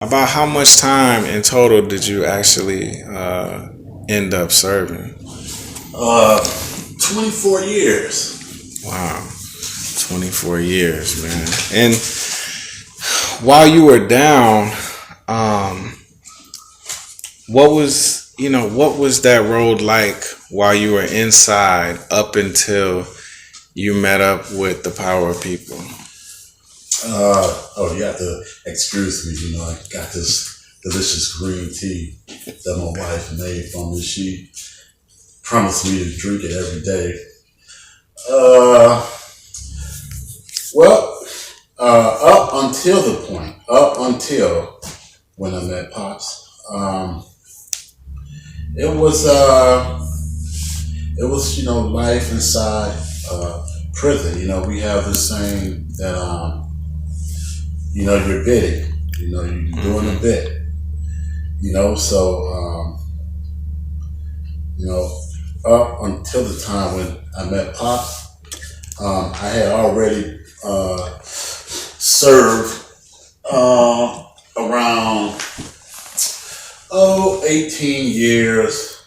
About how much time in total did you actually end up serving? Uh, 24 years. Wow, 24 years, man. And while you were down, um, what was that road like while you were inside up until you met up with the power of people? Oh, you have to excuse me. I got this delicious green tea that my wife made for me. She promised me to drink it every day. Uh, well, up until when I met Pops, it was, life inside prison. We have this saying that, you're bidding. You're doing a Hmm. bit. So, you know, up until the time when I met Pop, I had already served around 18 years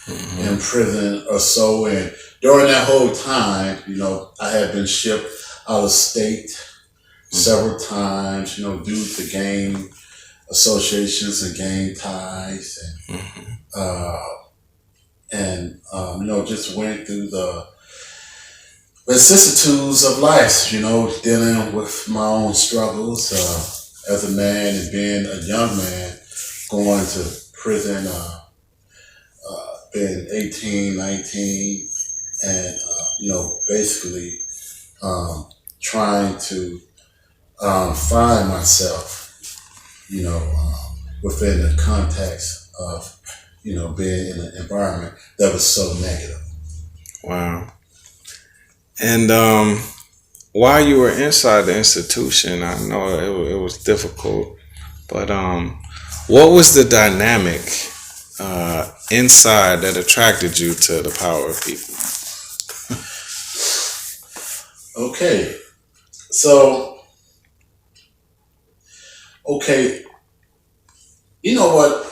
in Hmm. prison or so. And during that whole time, I had been shipped out of state several times, due to gang associations and gang ties, Hmm. and just went through the vicissitudes of life, dealing with my own struggles as a man and being a young man going to prison, being 18, 19, and, basically trying to find myself, within the context of, being in an environment that was so negative. Wow. And while you were inside the institution, I know it was difficult, but what was the dynamic inside that attracted you to the power of people? Okay, so, okay, you know what?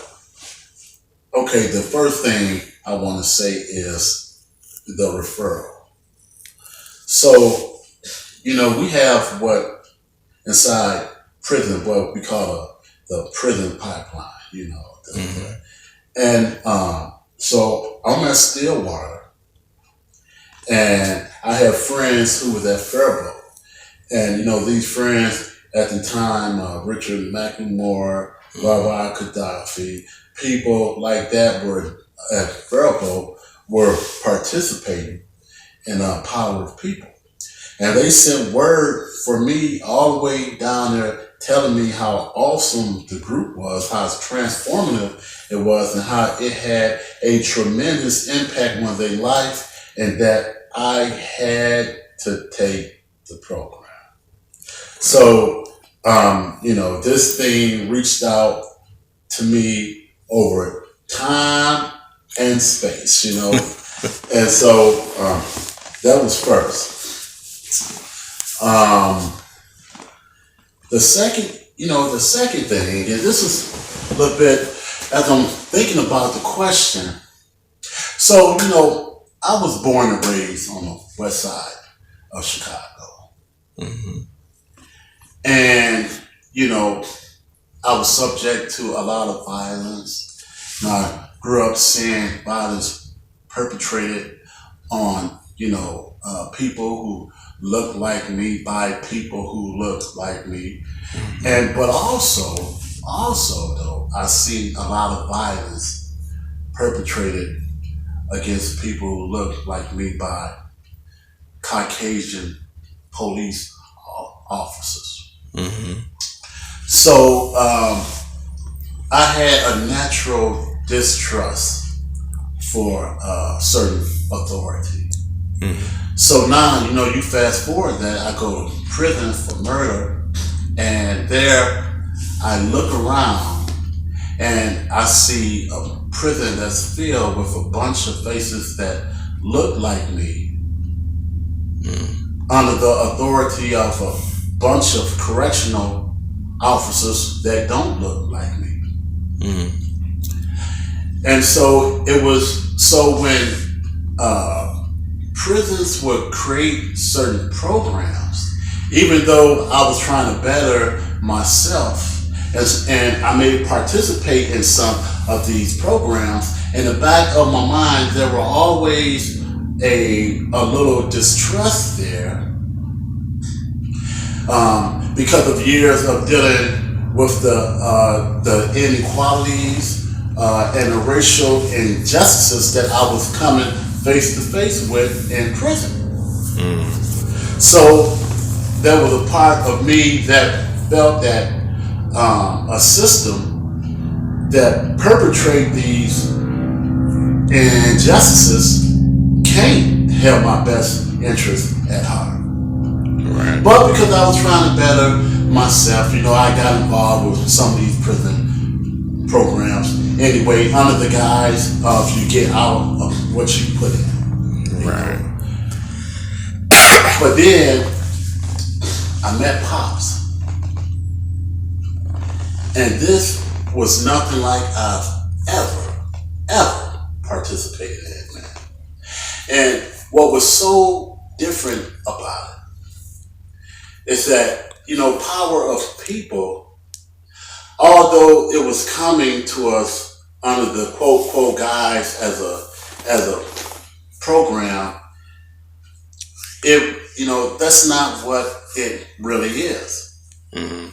Okay, the first thing I want to say is the referral. So, we have what inside prison, what we call the prison pipeline, Hmm. and so I'm at Stillwater, and I have friends who was at Faribault. And these friends at the time, Richard McLemore, Hmm. Baba Gaddafi, people like that were at Faribault were participating in Power of People. And they sent word for me all the way down there telling me how awesome the group was, how transformative it was, and how it had a tremendous impact on their life, and that I had to take the program. So, this thing reached out to me over time and space, and so that was first. The second thing, and this is a little bit as I'm thinking about the question. So, I was born and raised on the west side of Chicago, Hmm. and you know, I was subject to a lot of violence. And I grew up seeing violence perpetrated on, people who look like me by people who look like me. Hmm. And but also though, I see a lot of violence perpetrated against people who look like me by Caucasian police officers. Hmm. So I had a natural distrust for certain authority. Hmm. So now, you fast forward that I go to prison for murder, and there I look around and I see a prison that's filled with a bunch of faces that look like me Hmm. under the authority of a bunch of correctional officers that don't look like me. Mm. And so it was, so when prisons would create certain programs, even though I was trying to better myself, and I may participate in some of these programs, in the back of my mind, there were always a little distrust there, because of years of dealing with the inequalities and the racial injustices that I was coming face to face with in prison. Mm. So there was a part of me that felt that a system that perpetrate these injustices can't have my best interest at heart. Right. But because I was trying to better myself, I got involved with some of these prison programs anyway, under the guise of you get out of what you put in. Right. But then I met Pops. And this was nothing like I've ever participated in, man. And what was so different about it is that, power of people, although it was coming to us under the quote quote guise as a program, that's not what it really is. Mm-hmm.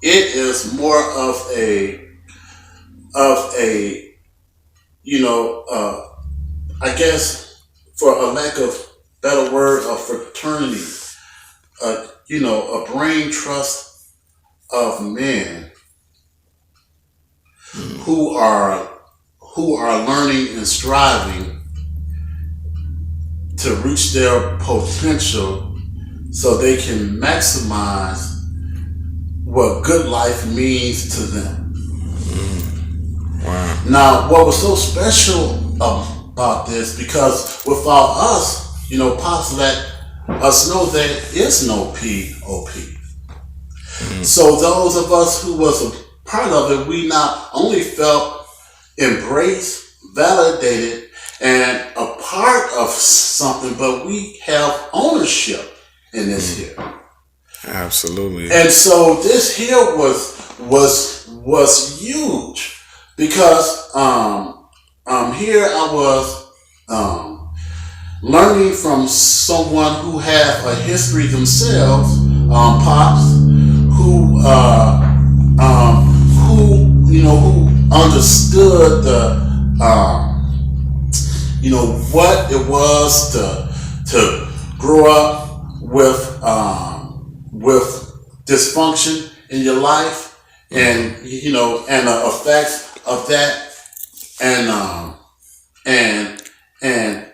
It is more of a I guess, for a lack of better word, a fraternity, a brain trust of men who are learning and striving to reach their potential so they can maximize what good life means to them. Wow. Now, what was so special about this, because without us, Pops let us know there is no POP. So those of us who was a part of it, we not only felt embraced, validated, and a part of something, but we have ownership in this here. Absolutely. And so this here was huge, because here I was learning from someone who had a history themselves, Pops, who understood what it was to grow up with dysfunction in your life, and and the effects of that, and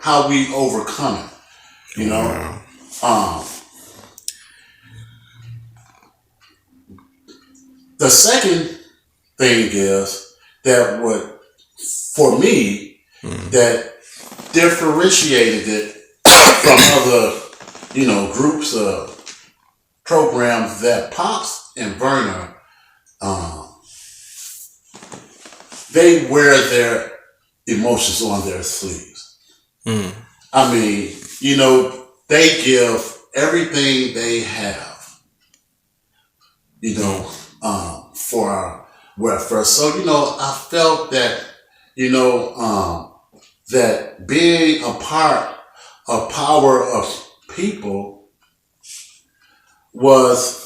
how we overcome it. Wow. The second thing is that for me, that differentiated it from other, groups of programs, that Pops and Werner, they wear their emotions on their sleeves. I mean, they give everything they have, for our welfare. So, I felt that, that being a part of power of people was,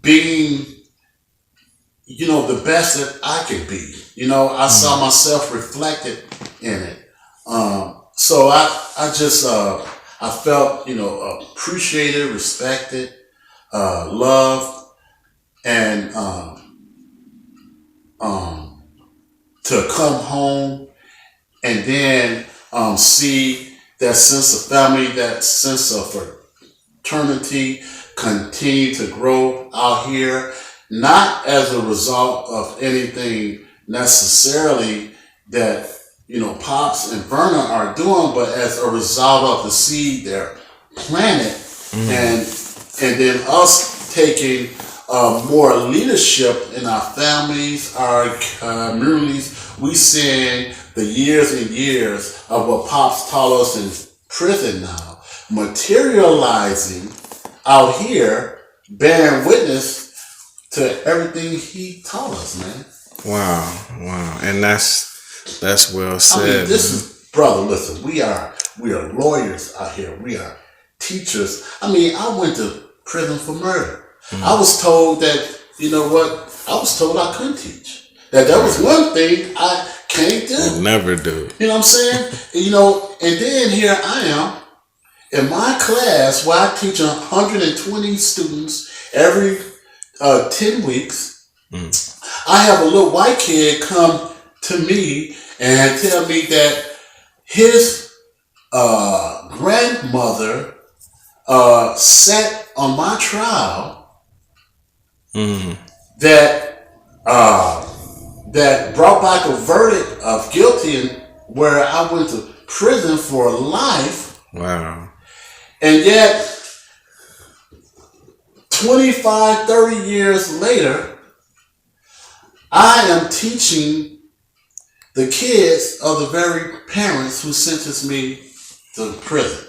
being, the best that I could be. I saw myself reflected in it. So I just, I felt, appreciated, respected, loved, and to come home and then see that sense of family, that sense of fraternity continue to grow out here, not as a result of anything necessarily that, Pops and Verna are doing, but as a result of the seed they're planted, and then us taking more leadership in our families, our communities, we seeing the years and years of what Pops taught us in prison now materializing out here, bearing witness to everything he taught us, man. Wow, and that's well said. This is, brother. Listen, we are lawyers out here. We are teachers. I went to prison for murder. I was told that I was told I couldn't teach. That was one thing I can't do. You'll never do. You know what I'm saying? And then here I am in my class where I teach 120 students every 10 weeks. I have a little white kid come to me and tell me that his grandmother sat on my trial that brought back a verdict of guilty, and where I went to prison for life. Wow. And yet 25, 30 years later, I am teaching the kids of the very parents who sentenced me to prison.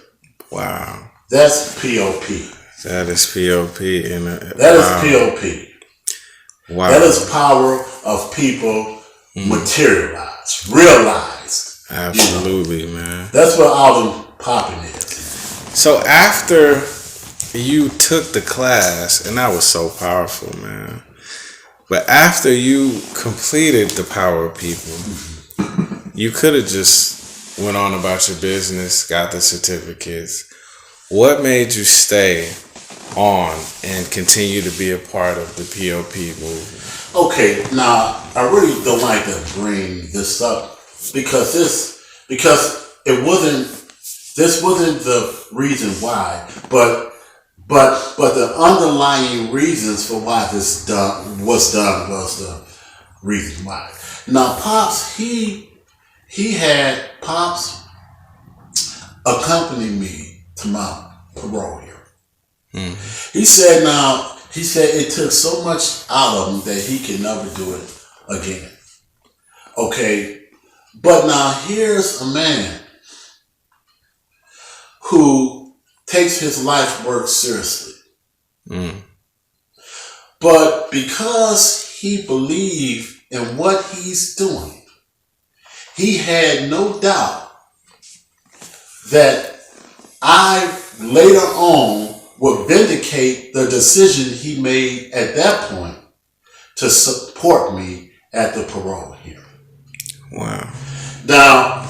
Wow. That's POP. That is POP. That is POP. Wow. That is power of people materialized, realized. Absolutely, man. That's what all them popping is. So after you took the class, and that was so powerful, man. But after you completed the power of people, you could have just went on about your business, got the certificates. What made you stay on and continue to be a part of the POP movement? Okay, now I really don't like to bring this up because this wasn't the reason why, but the underlying reasons for why this was the reason why. Now, Pops, he had Pops accompany me to my parole hearing. He said it took so much out of him that he can never do it again. Okay, but now here's a man who takes his life work seriously. But because he believed in what he's doing, he had no doubt that I later on would vindicate the decision he made at that point to support me at the parole hearing. Wow. Now,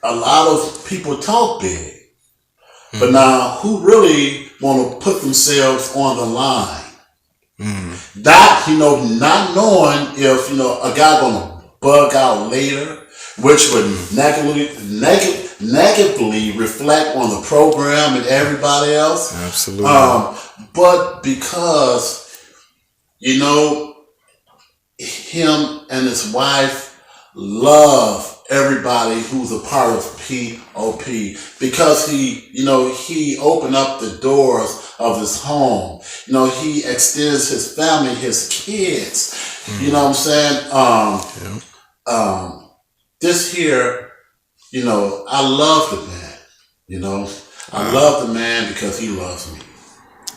a lot of people talk big, but now who really want to put themselves on the line? Not knowing if, a guy gonna bug out later, which would negatively reflect on the program and everybody else. Absolutely. But because, him and his wife love everybody who's a part of POP, because he opened up the doors of his home. He extends his family, his kids. You know what I'm saying? This here, I love the man. I love the man because he loves me.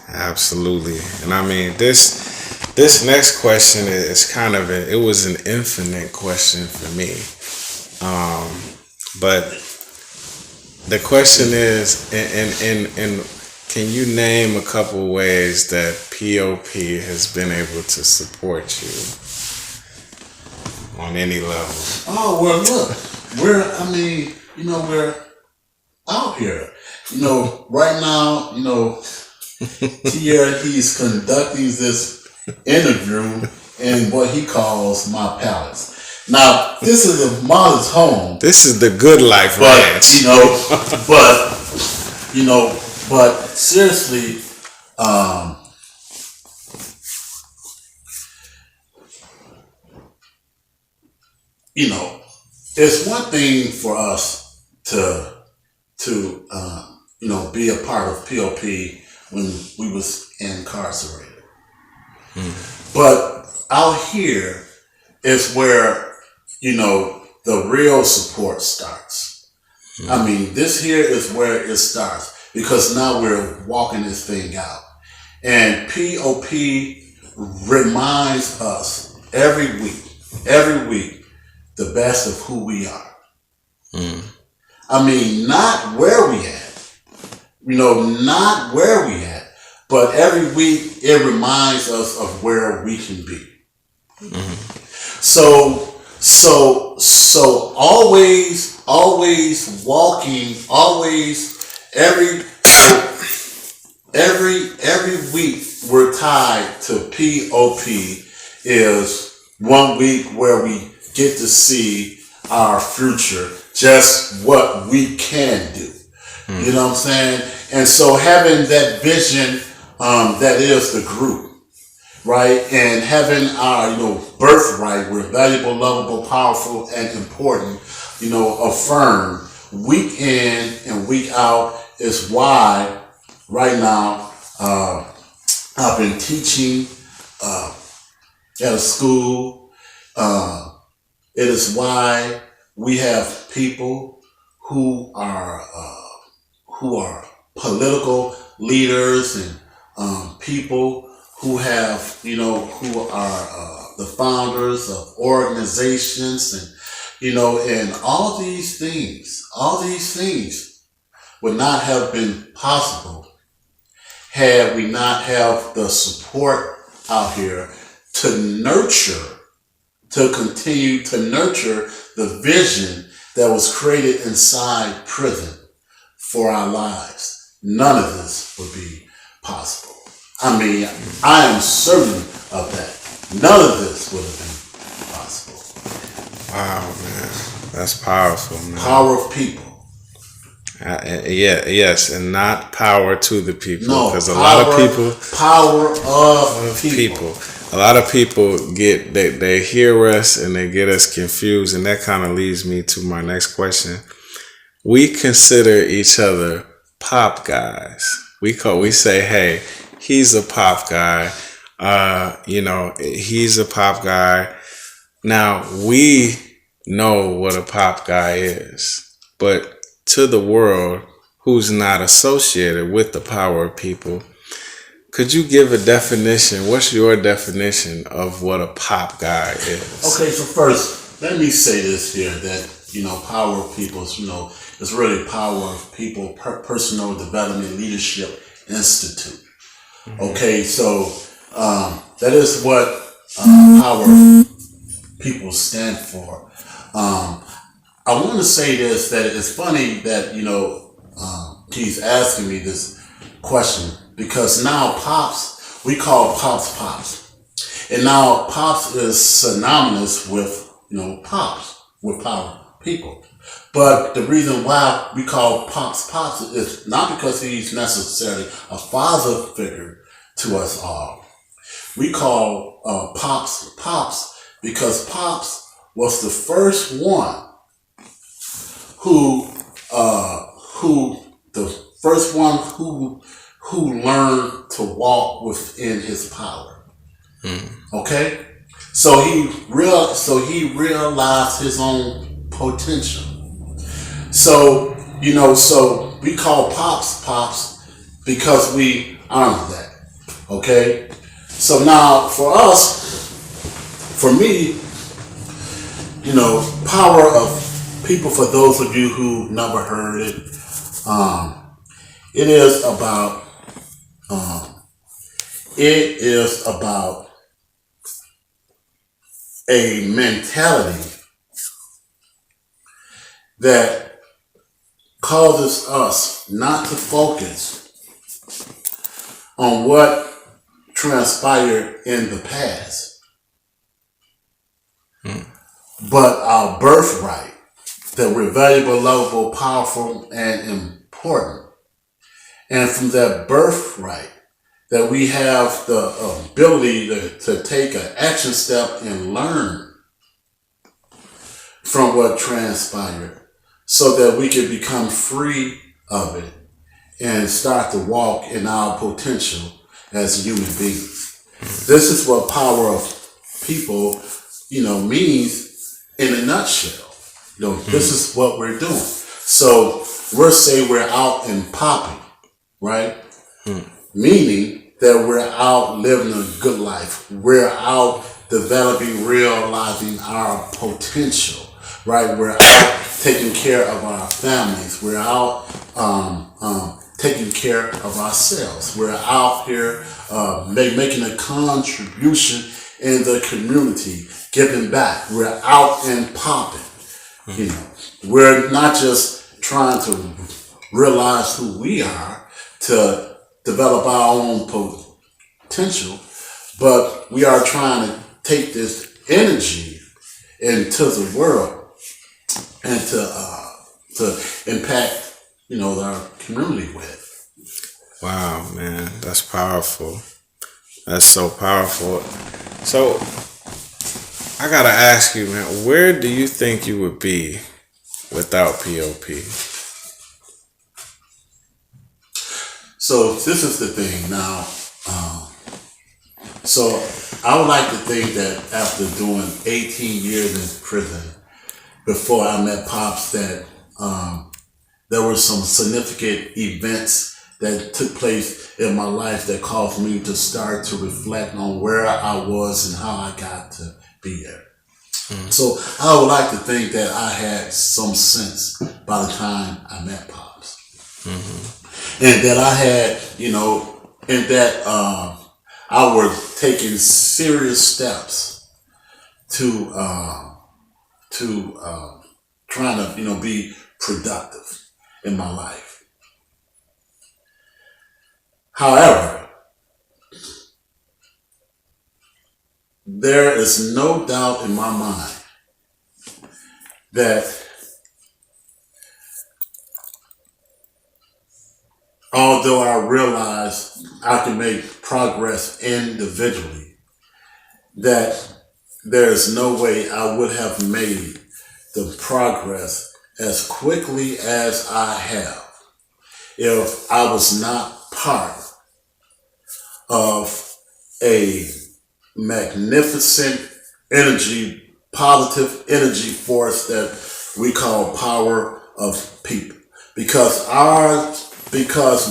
Absolutely. And this next question is kind of it was an infinite question for me. But the question is, and can you name a couple ways that POP has been able to support you on any level? Oh, well, look, we're out here. Right now, here he's conducting this interview in what he calls my palace. Now, this is a mother's home. This is the good life ranch. But seriously, you know, it's one thing for us to be a part of POP when we was incarcerated. But out here is where, the real support starts. I mean, this here is where it starts because now we're walking this thing out. And POP reminds us every week, the best of who we are. I mean, not where we at, not where we at, but every week it reminds us of where we can be. So always walking, always every week we're tied to POP is 1 week where we get to see our future, just what we can do. You know what I'm saying? And so having that vision, that is the group, right? And having our, birthright, we're valuable, lovable, powerful, and important, affirmed week in and week out is why right now, I've been teaching, at a school. It is why we have people who are political leaders and people who have, who are the founders of organizations and all these things would not have been possible had we not have the support out here to continue to nurture the vision that was created inside prison for our lives. None of this would be possible. I mean, I am certain of that. None of this would have been possible. Wow, man. That's powerful, man. Power of people. Yes, and not power to the people. No, because a lot of people. Power of people. A lot of people they hear us and they get us confused, and that kind of leads me to my next question. We consider each other pop guys. We say, hey, he's a pop guy. He's a pop guy. Now we know what a pop guy is, but to the world who's not associated with the power of people, could you give a definition? What's your definition of what a pop guy is? Okay, so first, let me say this here, that, power of people is really Power of People Personal Development Leadership Institute. Okay, so that is what Power of People stand for. I want to say this, that it's funny that, he's asking me this question, because now Pops, we call Pops. And now Pops is synonymous with, Pops, with Power People. But the reason why we call Pops is not because he's necessarily a father figure to us all. We call Pops because Pops was the first one who learned to walk within his power. Okay, so he realized his own potential. So so we call Pops because we honor that. Okay, so now for me, Power of People, for those of you who never heard it, it is about a mentality that causes us not to focus on what transpired in the past, but our birthright, that we're valuable, lovable, powerful, and important. And from that birthright, that we have the ability to take an action step and learn from what transpired so that we can become free of it and start to walk in our potential as human beings. This is what power of people, means in a nutshell. This is what we're doing. So we're out and popping, right? Meaning that we're out living a good life. We're out developing, realizing our potential, right? We're out taking care of our families. We're out taking care of ourselves. We're out here making a contribution in the community, giving back. We're out and popping. We're not just trying to realize who we are to develop our own potential, but we are trying to take this energy into the world and to impact our community with. Wow, man, that's powerful. That's so powerful. So I gotta ask you, man, where do you think you would be without POP? So this is the thing now. So I would like to think that after doing 18 years in prison, before I met Pops, that there were some significant events that took place in my life that caused me to start to reflect on where I was and how I got to be there. So I would like to think that I had some sense by the time I met Pops. And that I had, and that I was taking serious steps to trying to, be productive in my life. However, there is no doubt in my mind that although I realize I can make progress individually, that there is no way I would have made the progress as quickly as I have if I was not part of a magnificent energy, positive energy force that we call power of people. Because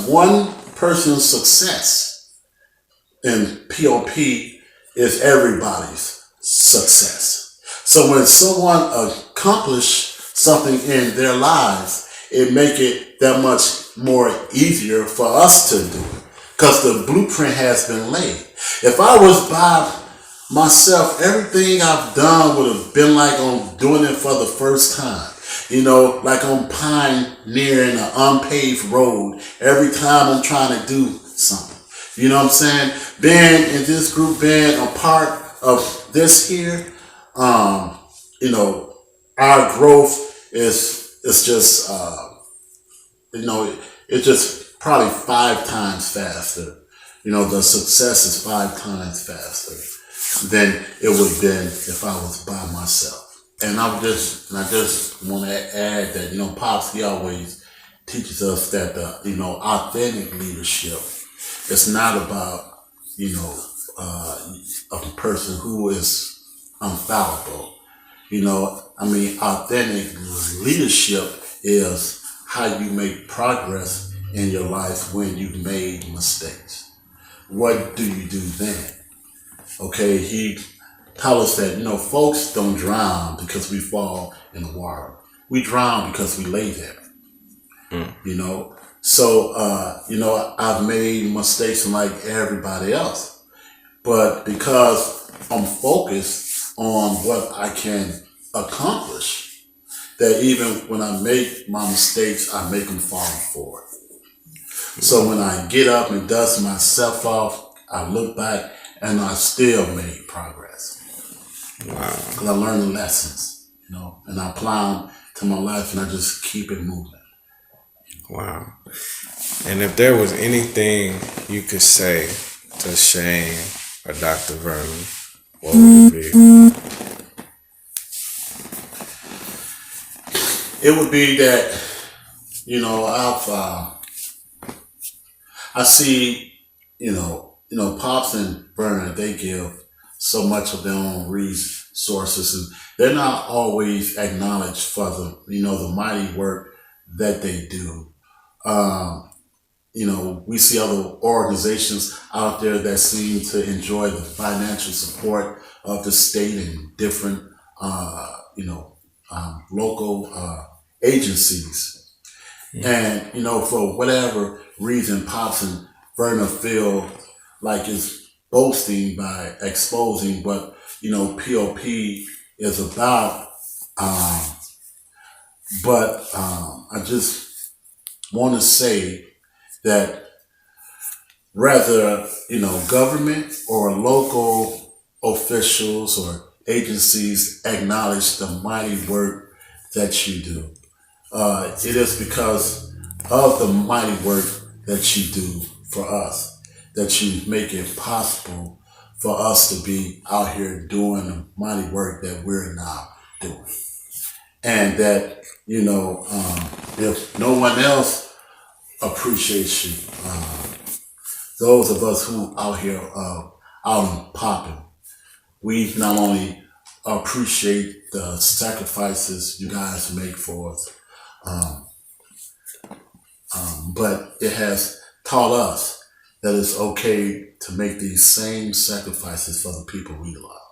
one person's success in POP is everybody's success. So when someone accomplishes something in their lives, it make it that much more easier for us to do it. Because the blueprint has been laid. If I was by myself, everything I've done would have been like I'm doing it for the first time. Like I'm pioneering an unpaved road every time I'm trying to do something. You know what I'm saying? Being in this group, being a part of this here, our growth is just, it's just probably 5 times faster. The success is 5 times faster than it would have been if I was by myself. And I just want to add that, Pops, he always teaches us that the, authentic leadership is not about, a person who is infallible. Authentic leadership is how you make progress in your life when you've made mistakes. What do you do then? Okay, he tells us that, folks don't drown because we fall in the water. We drown because we lay there. So, I've made mistakes like everybody else. But because I'm focused on what I can accomplish, that even when I make my mistakes, I make them fall forward. So when I get up and dust myself off, I look back and I still made progress. Wow. Because I learned the lessons, and I apply them to my life and I just keep it moving. Wow. And if there was anything you could say to Shane or Dr. Vernon, what would it be? it would be that, I see, Pops and Burner, they give so much of their own resources, and they're not always acknowledged for the mighty work that they do. Um, we see other organizations out there that seem to enjoy the financial support of the state and different, local agencies. And, for whatever reason, Pops and Verna feel like it's boasting by exposing what, POP is about. Um, but I just want to say that rather, government or local officials or agencies acknowledge the mighty work that you do. It is because of the mighty work that you do for us that you make it possible for us to be out here doing the mighty work that we're now doing. And that, if no one else appreciates you, those of us who out here out and popping, we not only appreciate the sacrifices you guys make for us, um, but it has taught us that it's okay to make these same sacrifices for the people we love.